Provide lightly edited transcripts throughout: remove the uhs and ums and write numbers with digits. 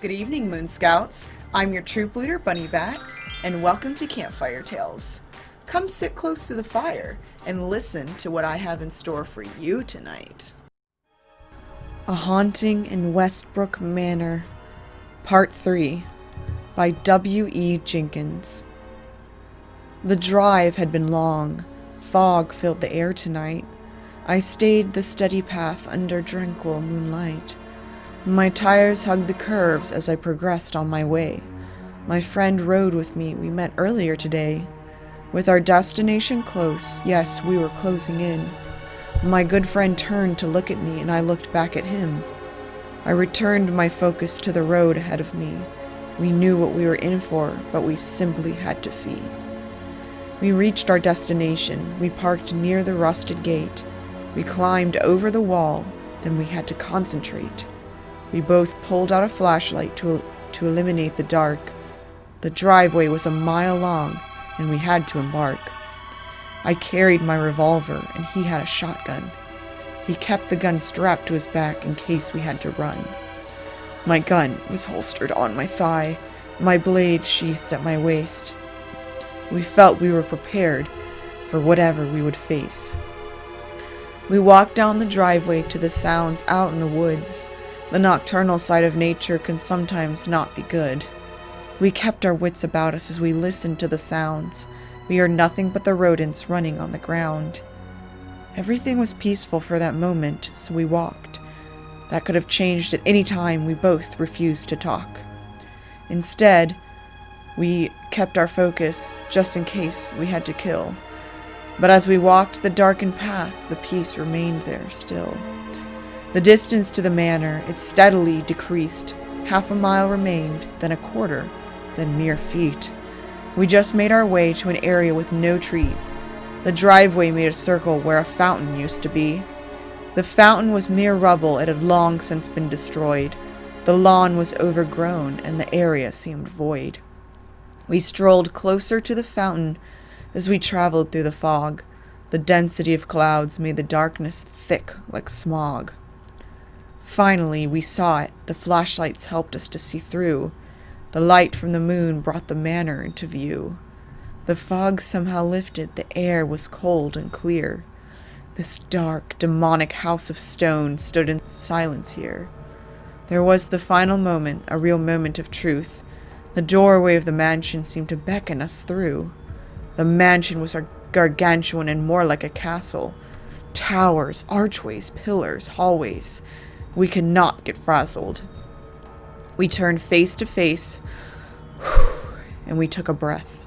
Good evening, Moonscouts. I'm your troop leader, Bunnie, and welcome to Campfire Tales. Come sit close to the fire and listen to what I have in store for you tonight. A Haunting in Westbrook Manor, Part 3, by W.E. Jenkins. The drive had been long. Fog filled the air tonight. I stayed the steady path under tranquil moonlight. My tires hugged the curves as I progressed on my way. My friend rode with me, we met earlier today. With our destination close, yes, we were closing in. My good friend turned to look at me, and I looked back at him. I returned my focus to the road ahead of me. We knew what we were in for, but we simply had to see. We reached our destination. We parked near the rusted gate. We climbed over the wall, then we had to concentrate. We both pulled out a flashlight to eliminate the dark. The driveway was a mile long, and we had to embark. I carried my revolver, and he had a shotgun. He kept the gun strapped to his back in case we had to run. My gun was holstered on my thigh, my blade sheathed at my waist. We felt we were prepared for whatever we would face. We walked down the driveway to the sounds out in the woods. The nocturnal side of nature can sometimes not be good. We kept our wits about us as we listened to the sounds. We heard nothing but the rodents running on the ground. Everything was peaceful for that moment, so we walked. That could have changed at any time. We both refused to talk. Instead, we kept our focus, just in case we had to kill. But as we walked the darkened path, the peace remained there still. The distance to the manor, it steadily decreased. Half a mile remained, then a quarter, then mere feet. We just made our way to an area with no trees. The driveway made a circle where a fountain used to be. The fountain was mere rubble. It had long since been destroyed. The lawn was overgrown, and the area seemed void. We strolled closer to the fountain as we traveled through the fog. The density of clouds made the darkness thick like smog. Finally, we saw it. The flashlights helped us to see through. The light from the moon brought the manor into view. The fog somehow lifted. The air was cold and clear. This dark, demonic house of stone stood in silence here. There was the final moment, a real moment of truth. The doorway of the mansion seemed to beckon us through. The mansion was gargantuan and more like a castle. Towers, archways, pillars, hallways. We could not get frazzled. We turned face to face, and we took a breath.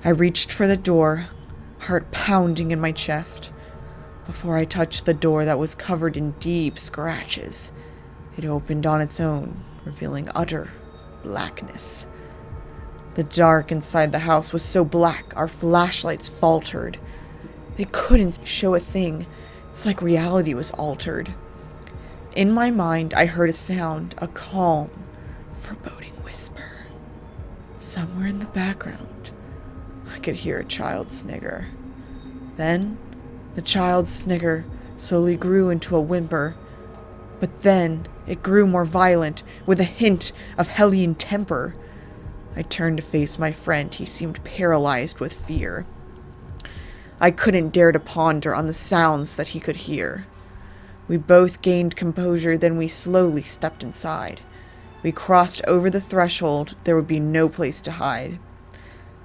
I reached for the door, heart pounding in my chest. Before I touched the door that was covered in deep scratches, it opened on its own, revealing utter blackness. The dark inside the house was so black, our flashlights faltered. They couldn't show a thing. It's like reality was altered. In my mind, I heard a sound, a calm, foreboding whisper. Somewhere in the background, I could hear a child snigger. Then, the child's snigger slowly grew into a whimper. But then, it grew more violent, with a hint of hellion temper. I turned to face my friend. He seemed paralyzed with fear. I couldn't dare to ponder on the sounds that he could hear. We both gained composure, then we slowly stepped inside. We crossed over the threshold. There would be no place to hide.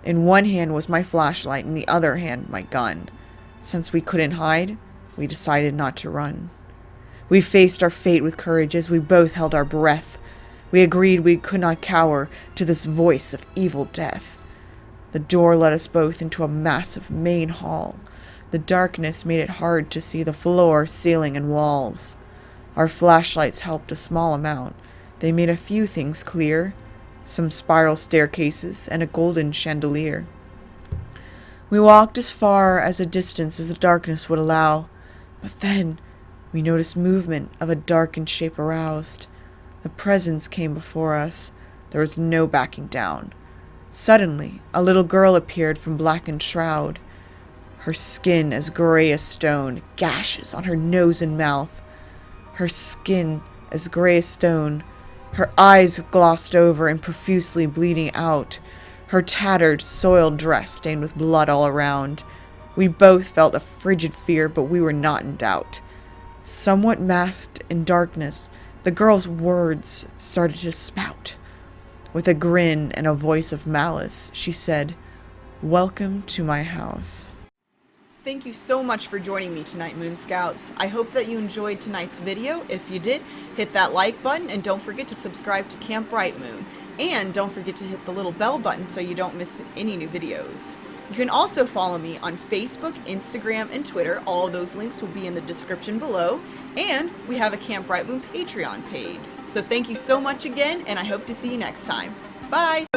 In one hand was my flashlight, in the other hand my gun. Since we couldn't hide, we decided not to run. We faced our fate with courage as we both held our breath. We agreed we could not cower to this voice of evil death. The door led us both into a massive main hall. The darkness made it hard to see the floor, ceiling, and walls. Our flashlights helped a small amount. They made a few things clear. Some spiral staircases and a golden chandelier. We walked as far as a distance as the darkness would allow. But then, we noticed movement of a darkened shape aroused. The presence came before us. There was no backing down. Suddenly, a little girl appeared from blackened shroud. Her skin as gray as stone, gashes on her nose and mouth. Her skin as gray as stone, her eyes glossed over and profusely bleeding out, her tattered, soiled dress stained with blood all around. We both felt a frigid fear, but we were not in doubt. Somewhat masked in darkness, the girl's words started to spout. With a grin and a voice of malice, she said, "Welcome to my house." Thank you so much for joining me tonight, Moonscouts. I hope that you enjoyed tonight's video. If you did, hit that like button and don't forget to subscribe to Camp Brightmoon. And don't forget to hit the little bell button so you don't miss any new videos. You can also follow me on Facebook, Instagram, and Twitter. All of those links will be in the description below. And we have a Camp Brightmoon Patreon page. So thank you so much again, and I hope to see you next time. Bye!